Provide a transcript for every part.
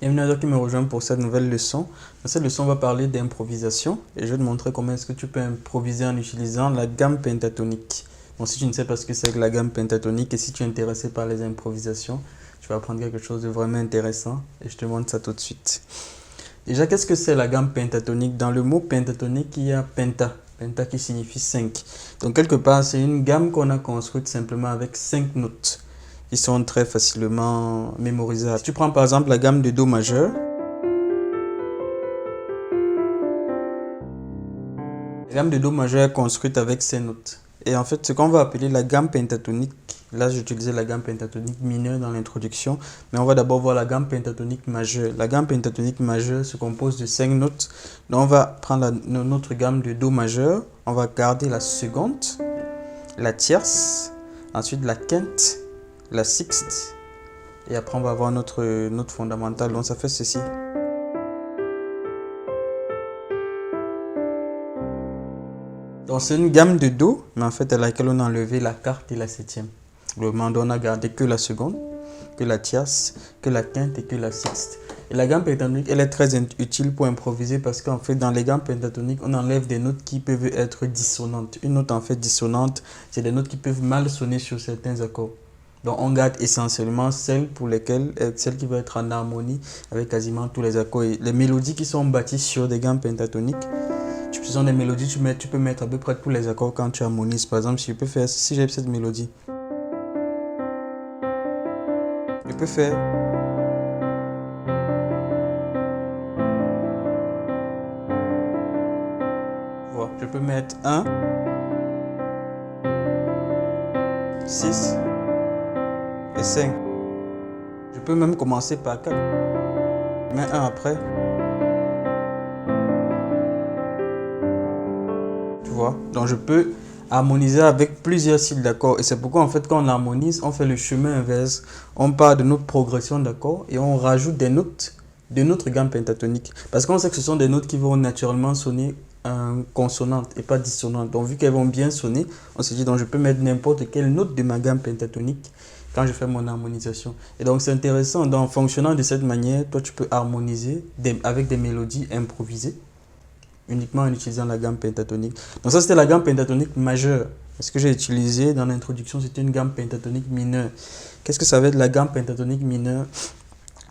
Bienvenue à toi qui me rejoint pour cette nouvelle leçon. Dans cette leçon, on va parler d'improvisation et je vais te montrer comment est-ce que tu peux improviser en utilisant la gamme pentatonique. Bon, si tu ne sais pas ce que c'est que la gamme pentatonique et si tu es intéressé par les improvisations, tu vas apprendre quelque chose de vraiment intéressant et je te montre ça tout de suite. Déjà, qu'est-ce que c'est la gamme pentatonique? Dans le mot pentatonique, il y a penta. Penta qui signifie 5. Donc, quelque part, c'est une gamme qu'on a construite simplement avec 5 notes qui sont très facilement mémorisables. Si tu prends par exemple la gamme de Do majeur, la gamme de Do majeur est construite avec ces notes. Et en fait, ce qu'on va appeler la gamme pentatonique, là j'utilisais la gamme pentatonique mineure dans l'introduction, mais on va d'abord voir la gamme pentatonique majeure. La gamme pentatonique majeure se compose de 5 notes. Donc on va prendre notre gamme de Do majeur, on va garder la seconde, la tierce, ensuite la quinte, la sixte, et après on va avoir notre note fondamentale. Donc ça fait ceci. Donc c'est une gamme de Do, mais en fait à laquelle on a enlevé la quarte et la septième. Globalement, on a gardé que la seconde, que la tierce, que la quinte et que la sixte. Et la gamme pentatonique, elle est très utile pour improviser parce qu'en fait, dans les gammes pentatoniques, on enlève des notes qui peuvent être dissonantes. Une note en fait dissonante, c'est des notes qui peuvent mal sonner sur certains accords. Donc on garde essentiellement celles qui vont être en harmonie avec quasiment tous les accords. Et les mélodies qui sont bâties sur des gammes pentatoniques, ce sont des mélodies, tu peux mettre à peu près tous les accords quand tu harmonises. Par exemple, si j'ai cette mélodie, je peux faire, voilà, je peux mettre un 6 et 5. Je peux même commencer par 4. Je mets un après. Tu vois? Donc je peux harmoniser avec plusieurs cycles d'accords. Et c'est pourquoi en fait quand on harmonise, on fait le chemin inverse. On part de notre progression d'accords et on rajoute des notes de notre gamme pentatonique. Parce qu'on sait que ce sont des notes qui vont naturellement sonner consonantes et pas dissonantes. Donc vu qu'elles vont bien sonner, on se dit donc je peux mettre n'importe quelle note de ma gamme pentatonique quand je fais mon harmonisation. Et donc c'est intéressant. Donc en fonctionnant de cette manière, toi tu peux harmoniser avec des mélodies improvisées uniquement en utilisant la gamme pentatonique. Donc ça, c'était la gamme pentatonique majeure. Ce que j'ai utilisé dans l'introduction, c'était une gamme pentatonique mineure. Qu'est-ce que ça veut dire la gamme pentatonique mineure?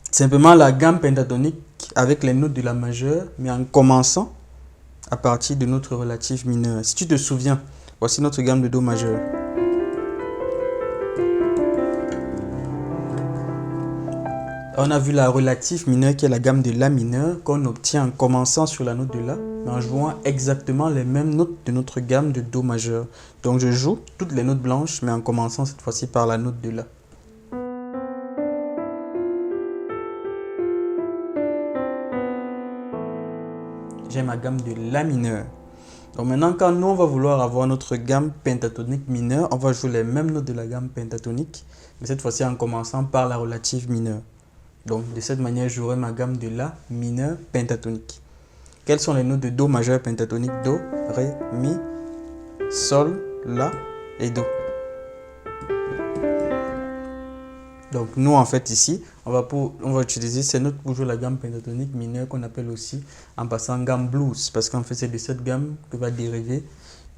Simplement la gamme pentatonique avec les notes de la majeure, mais en commençant à partir de notre relatif mineur. Si tu te souviens, voici notre gamme de Do majeur. On a vu la relative mineure qui est la gamme de La mineur qu'on obtient en commençant sur la note de La, mais en jouant exactement les mêmes notes de notre gamme de Do majeur. Donc je joue toutes les notes blanches, mais en commençant cette fois-ci par la note de La. J'ai ma gamme de La mineur. Donc maintenant, quand nous on va vouloir avoir notre gamme pentatonique mineure, on va jouer les mêmes notes de la gamme pentatonique, mais cette fois-ci en commençant par la relative mineure. Donc de cette manière, j'aurai ma gamme de La mineur pentatonique. Quelles sont les notes de Do majeur pentatonique? Do, Ré, Mi, Sol, La et Do. Donc nous en fait ici, on va utiliser ces notes pour jouer la gamme pentatonique mineure qu'on appelle aussi en passant gamme blues. Parce qu'en fait c'est de cette gamme que va dériver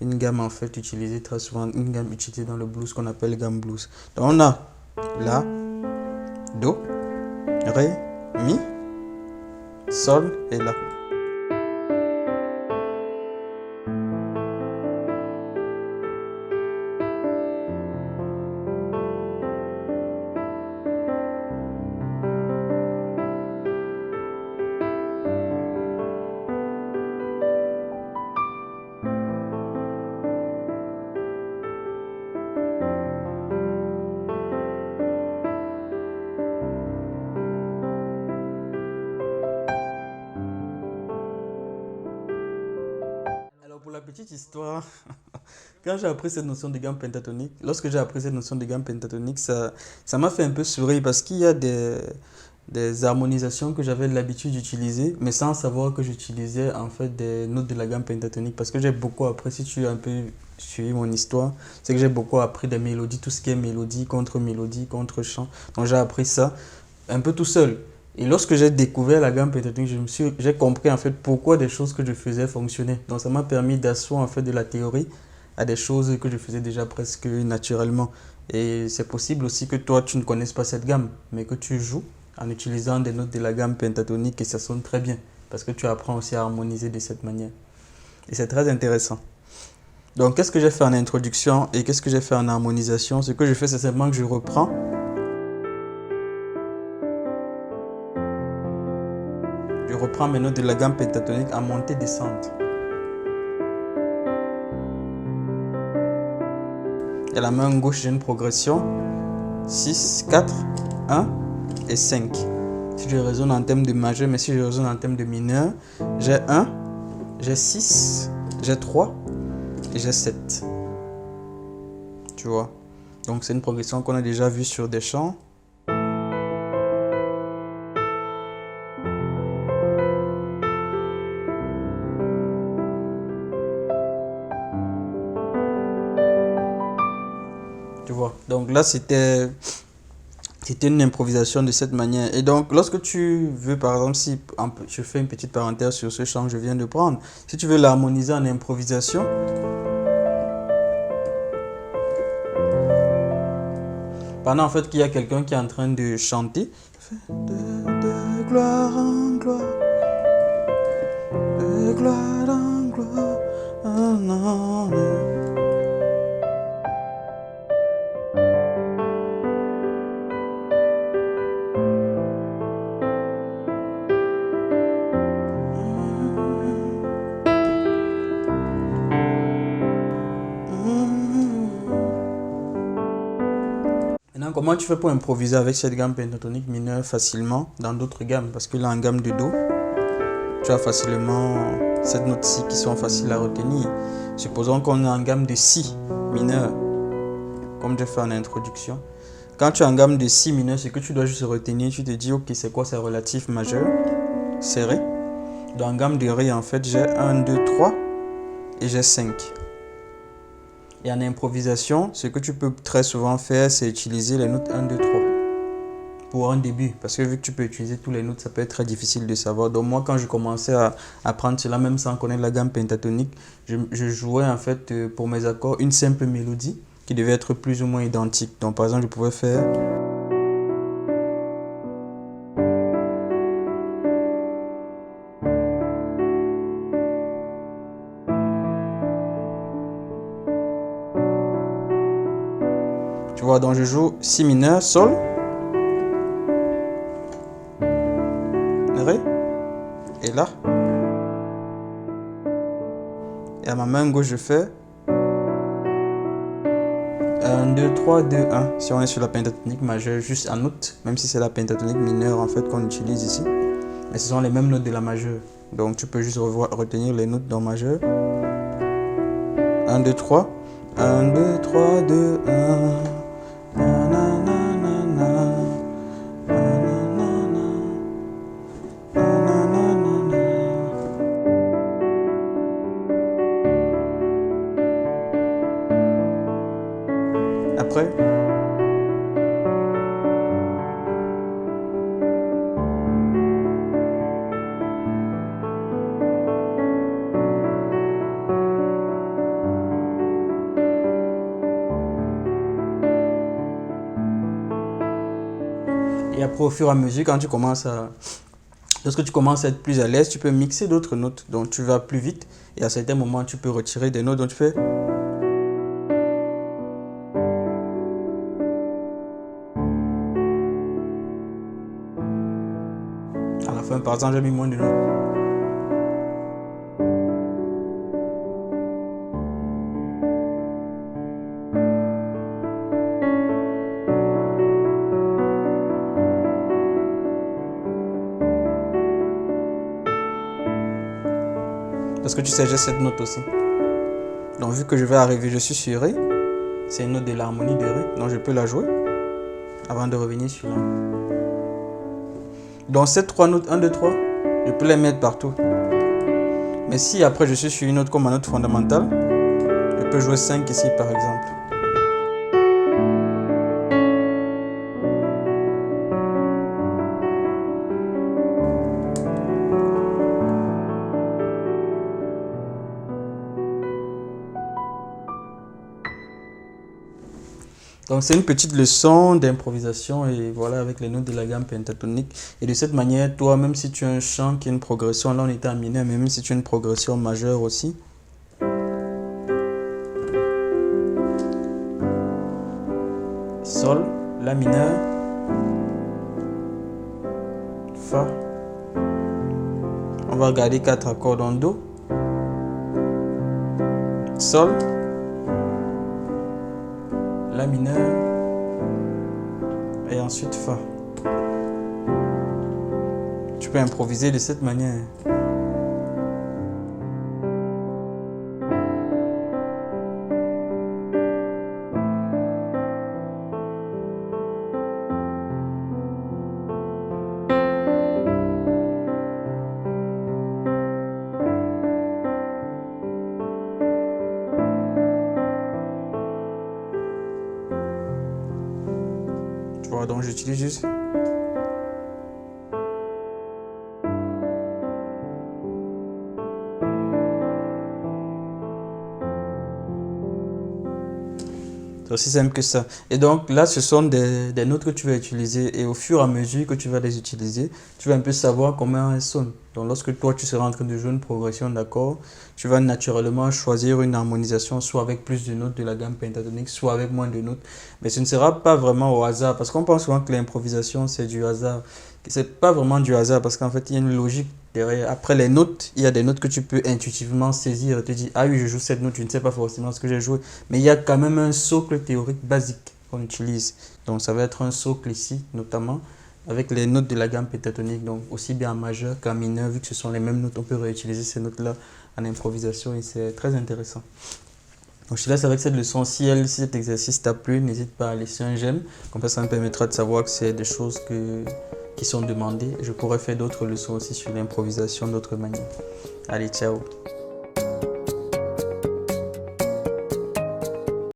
une gamme en fait utilisée très souvent, une gamme utilisée dans le blues qu'on appelle gamme blues. Donc on a La, Do, Ré, Mi, Sol et La. Alors pour la petite histoire, quand j'ai appris cette notion de gamme pentatonique, lorsque j'ai appris cette notion de gamme pentatonique, ça m'a fait un peu sourire parce qu'il y a des harmonisations que j'avais l'habitude d'utiliser, mais sans savoir que j'utilisais en fait des notes de la gamme pentatonique parce que j'ai beaucoup appris, si tu as un peu suivi mon histoire, c'est que j'ai beaucoup appris des mélodies, tout ce qui est mélodie, contre chant. Donc j'ai appris ça un peu tout seul. Et lorsque j'ai découvert la gamme pentatonique, j'ai compris en fait pourquoi des choses que je faisais fonctionnaient. Donc ça m'a permis d'asseoir en fait de la théorie à des choses que je faisais déjà presque naturellement. Et c'est possible aussi que toi tu ne connaisses pas cette gamme, mais que tu joues en utilisant des notes de la gamme pentatonique et ça sonne très bien. Parce que tu apprends aussi à harmoniser de cette manière. Et c'est très intéressant. Donc qu'est-ce que j'ai fait en introduction et qu'est-ce que j'ai fait en harmonisation? Ce que je fais, c'est simplement que je reprends mes notes de la gamme pentatonique en montée descente. Et à la main gauche, j'ai une progression 6, 4, 1 et 5. Si je raisonne en termes de majeur, mais si je raisonne en termes de mineur, j'ai 1, j'ai 6, j'ai 3 et j'ai 7. Tu vois? Donc c'est une progression qu'on a déjà vue sur des chants. Tu vois? Donc là, c'était une improvisation de cette manière. Et donc, lorsque tu veux, par exemple, si je fais une petite parenthèse sur ce chant que je viens de prendre, si tu veux l'harmoniser en improvisation, pendant en fait qu'il y a quelqu'un qui est en train de chanter, de gloire en gloire, de gloire en gloire, Maintenant, comment tu fais pour improviser avec cette gamme pentatonique mineure facilement dans d'autres gammes? Parce que là, en gamme de Do, tu as facilement cette note-ci qui sont faciles à retenir. Supposons qu'on est en gamme de Si mineur, comme j'ai fait en introduction. Quand tu es en gamme de Si mineur, ce que tu dois juste retenir, tu te dis, ok, c'est quoi, c'est relatif majeur, c'est Ré. Dans la gamme de Ré, en fait, j'ai 1, 2, 3 et j'ai 5. Et en improvisation, ce que tu peux très souvent faire, c'est utiliser les notes 1, 2, 3 pour un début. Parce que vu que tu peux utiliser tous les notes, ça peut être très difficile de savoir. Donc moi, quand je commençais à apprendre cela, même sans connaître la gamme pentatonique, je jouais en fait pour mes accords une simple mélodie qui devait être plus ou moins identique. Donc par exemple, je pouvais faire... Tu vois, donc je joue Si mineur, Sol, Ré et La. Et à ma main gauche, je fais 1, 2, 3, 2, 1. Si on est sur la pentatonique majeure, juste en note, même si c'est la pentatonique mineure en fait qu'on utilise ici. Mais ce sont les mêmes notes de la majeure. Donc tu peux juste retenir les notes dans majeur. 1, 2, 3. 1, 2, 3, 2, 1. Après, et après au fur et à mesure, lorsque tu commences à être plus à l'aise, tu peux mixer d'autres notes. Donc tu vas plus vite et à certains moments, tu peux retirer des notes. Donc tu fais... À la fin, par exemple, j'ai mis moins de notes. Parce que tu sais, j'ai cette note aussi. Donc vu que je vais arriver, je suis sur Ré. C'est une note de l'harmonie de Ré. Donc je peux la jouer avant de revenir sur La. Donc ces trois notes, 1, 2, 3, je peux les mettre partout. Mais si après je suis sur une note comme ma note fondamentale, je peux jouer 5 ici par exemple. Donc c'est une petite leçon d'improvisation et voilà avec les notes de la gamme pentatonique. Et de cette manière, toi, même si tu as un chant qui a une progression, là on était en mineur, mais même si tu as une progression majeure aussi. Sol, La mineur, Fa. On va garder 4 accords dans Do. Sol, La mineur et ensuite Fa. Tu peux improviser de cette manière. Tu vois, donc j'utilise juste. C'est aussi simple que ça. Et donc là, ce sont des notes que tu vas utiliser. Et au fur et à mesure que tu vas les utiliser, tu vas un peu savoir comment elles sonnent. Donc lorsque toi, tu seras en train de jouer une progression d'accords, tu vas naturellement choisir une harmonisation, soit avec plus de notes de la gamme pentatonique, soit avec moins de notes. Mais ce ne sera pas vraiment au hasard. Parce qu'on pense souvent que l'improvisation, c'est du hasard. C'est pas vraiment du hasard parce qu'en fait, il y a une logique derrière. Après les notes, il y a des notes que tu peux intuitivement saisir et te dire, ah oui, je joue cette note, je ne sais pas forcément ce que j'ai joué. Mais il y a quand même un socle théorique basique qu'on utilise. Donc ça va être un socle ici, notamment, avec les notes de la gamme pentatonique. Donc aussi bien en majeur qu'en mineur, vu que ce sont les mêmes notes, on peut réutiliser ces notes-là en improvisation et c'est très intéressant. Donc je te laisse avec cette leçon. Si cet exercice t'a plu, n'hésite pas à laisser un j'aime. Comme ça me permettra de savoir que c'est des choses qui sont demandées. Je pourrais faire d'autres leçons aussi sur l'improvisation d'autres manières. Allez, ciao!